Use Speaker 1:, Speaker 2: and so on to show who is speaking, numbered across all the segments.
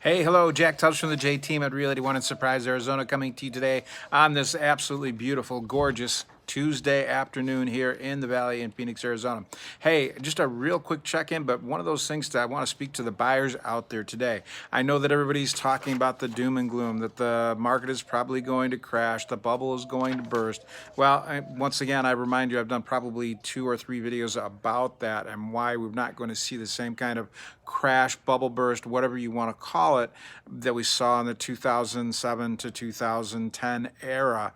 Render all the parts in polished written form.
Speaker 1: Hey, hello, Jack Tubbs from the J Team at Real 81 in Surprise, Arizona, coming to you today on this absolutely beautiful, gorgeous Tuesday afternoon here in the Valley in Phoenix, Arizona. Hey, just a real quick check-in, but one of those things that I want to speak to the buyers out there today. I know that everybody's talking about the doom and gloom, that the market is probably going to crash, the bubble is going to burst. Well, once again, I remind you, I've done probably 2 or 3 videos about that and why we're not going to see the same kind of crash, bubble burst, whatever you want to call it, that we saw in the 2007 to 2010 era.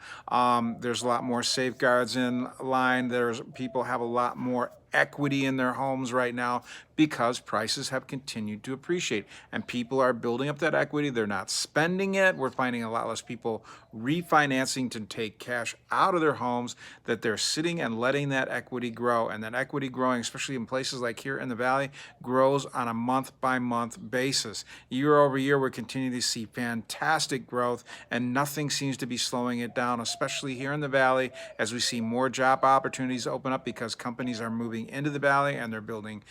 Speaker 1: There's a lot more safeguards in line. People have a lot more equity in their homes right now because prices have continued to appreciate and people are building up that equity. They're not spending it. We're finding a lot less people refinancing to take cash out of their homes, that they're sitting and letting that equity grow. And that equity growing, especially in places like here in the Valley, grows on a month-by-month basis. Year over year, we're continuing to see fantastic growth and nothing seems to be slowing it down, especially here in the Valley as we see more job opportunities open up because companies are moving into the Valley and they're building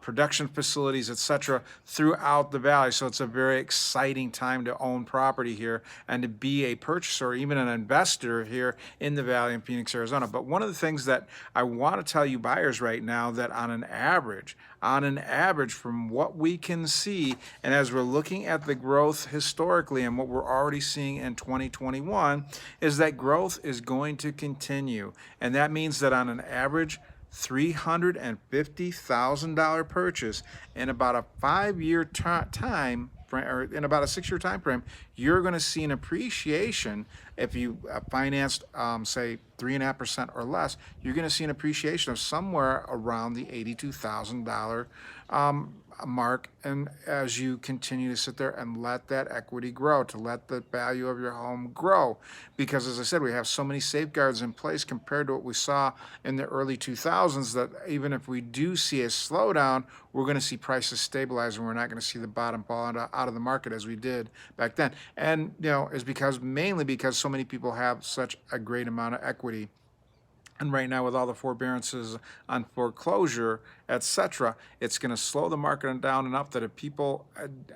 Speaker 1: production facilities, etc., throughout the Valley. So it's a very exciting time to own property here and to be a purchaser or even an investor here in the Valley in Phoenix, Arizona. But one of the things that I want to tell you buyers right now, that on an average, from what we can see, and as we're looking at the growth historically and what we're already seeing in 2021, is that growth is going to continue. And that means that on an average, $350,000 purchase in about a 5-year time, or in about a 6-year time frame, you're going to see an appreciation. If you financed, say, 3.5% or less, you're going to see an appreciation of somewhere around the $82,000 mark. And as you continue to sit there and let that equity grow, to let the value of your home grow, because as I said, we have so many safeguards in place compared to what we saw in the early 2000s, that even if we do see a slowdown, we're going to see prices stabilize and we're not going to see the bottom fall out of the market as we did back then. And is mainly because so many people have such a great amount of equity. And right now, with all the forbearances on foreclosure, etc., it's going to slow the market down enough that if people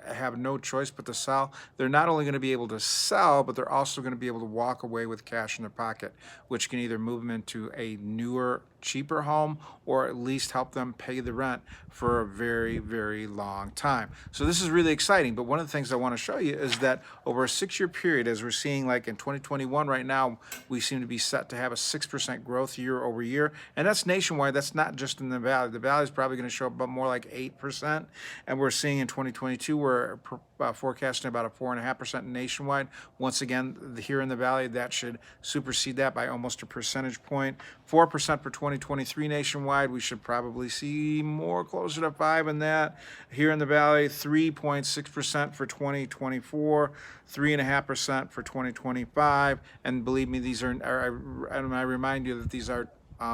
Speaker 1: have no choice but to sell, they're not only going to be able to sell, but they're also going to be able to walk away with cash in their pocket, which can either move them into a newer, cheaper home or at least help them pay the rent for a very, very long time. So this is really exciting. But one of the things I want to show you is that over a 6-year period, as we're seeing like in 2021 right now, we seem to be set to have a 6% growth year over year. And that's nationwide. That's not just in the Valley. The Valley is probably going to show up about more like 8%. And we're seeing in 2022, we're forecasting about a 4.5% nationwide. Once again, here in the Valley, that should supersede that by almost a percentage point. 4% for 2023 nationwide. We should probably see more closer to 5 in that. Here in the Valley, 3.6% for 2024, 3.5% for 2025. And believe me, these are, I remind you that these are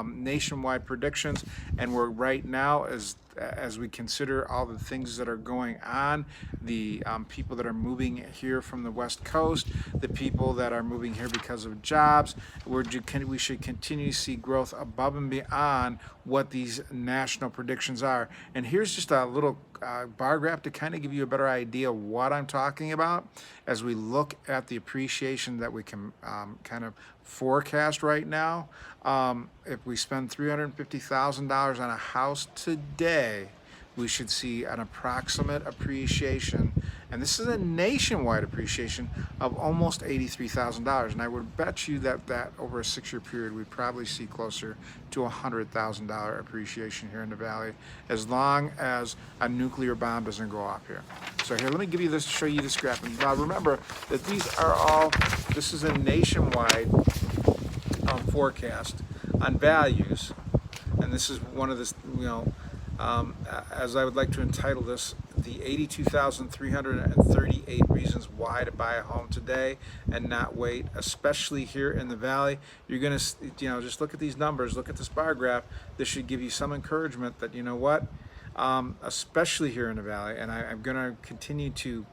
Speaker 1: nationwide predictions, and we're right now, as we consider all the things that are going on, the people that are moving here from the West Coast, the people that are moving here because of jobs, we should continue to see growth above and beyond what these national predictions are. And here's just a little bar graph to kind of give you a better idea of what I'm talking about as we look at the appreciation that we can kind of forecast right now. If we spend $350,000 on a house today, we should see an approximate appreciation, and this is a nationwide appreciation, of almost $83,000. And I would bet you that over a 6-year period, we'd probably see closer to $100,000 appreciation here in the Valley, as long as a nuclear bomb doesn't go off here. So here, let me give you this, show you this graph. And now remember that this is a nationwide forecast on values, and this is one of the, as I would like to entitle this, the 82,338 reasons why to buy a home today and not wait, especially here in the Valley. You're going to, just look at these numbers, look at this bar graph. This should give you some encouragement that, what, especially here in the Valley, and I'm going to continue to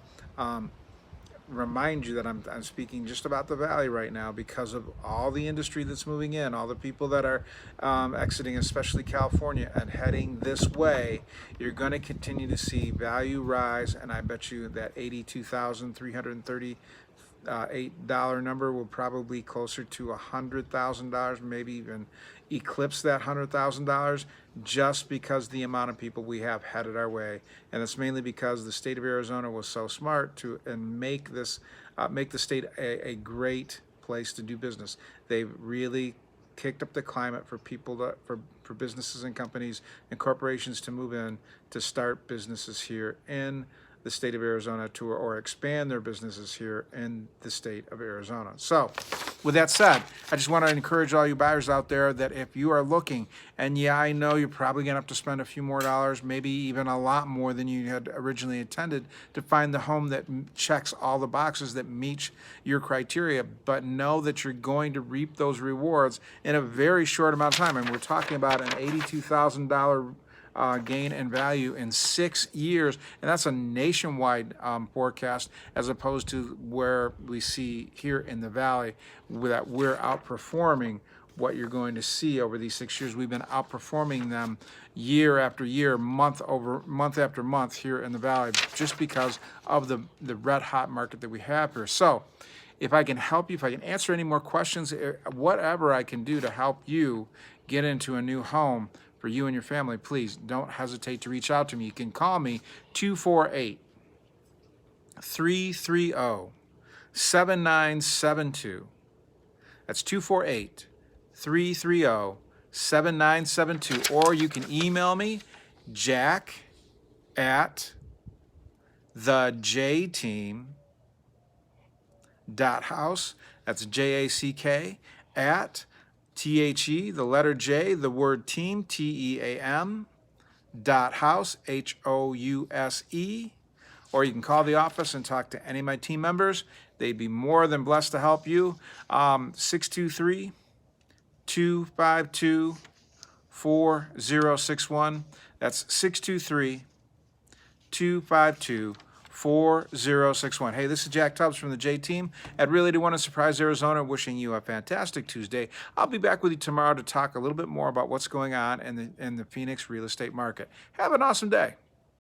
Speaker 1: remind you that I'm speaking just about the Valley right now because of all the industry that's moving in, all the people that are exiting, especially California, and heading this way. You're going to continue to see value rise, and I bet you that $82,338 number will probably closer to $100,000, maybe even eclipse that $100,000, just because the amount of people we have headed our way. And it's mainly because the state of Arizona was so smart to and make the state a great place to do business. They've really kicked up the climate for people for businesses and companies and corporations to move in to start businesses here in the state of Arizona or expand their businesses here in the state of Arizona. So with that said, I just want to encourage all you buyers out there that if you are looking, and yeah, I know you're probably going to have to spend a few more dollars, maybe even a lot more than you had originally intended to find the home that checks all the boxes that meets your criteria, but know that you're going to reap those rewards in a very short amount of time. And we're talking about an $82,000 gain in value in 6 years, and that's a nationwide forecast, as opposed to where we see here in the Valley, that we're outperforming what you're going to see over these 6 years. We've been outperforming them year after year, month after month here in the Valley, just because of the red hot market that we have here. So if I can help you, if I can answer any more questions, whatever I can do to help you get into a new home for you and your family, please don't hesitate to reach out to me. You can call me 248-330-7972. That's 248-330-7972. Or you can email me, jack@thejteam.house. That's JACK at THE, the letter J, the word team, TEAM, .house, HOUSE. Or you can call the office and talk to any of my team members. They'd be more than blessed to help you. 623-252-4061. That's 623-252-4061. Hey, this is Jack Tubbs from the J Team at Realty One in Surprise, Arizona, wishing you a fantastic Tuesday. I'll be back with you tomorrow to talk a little bit more about what's going on in the Phoenix real estate market. Have an awesome day.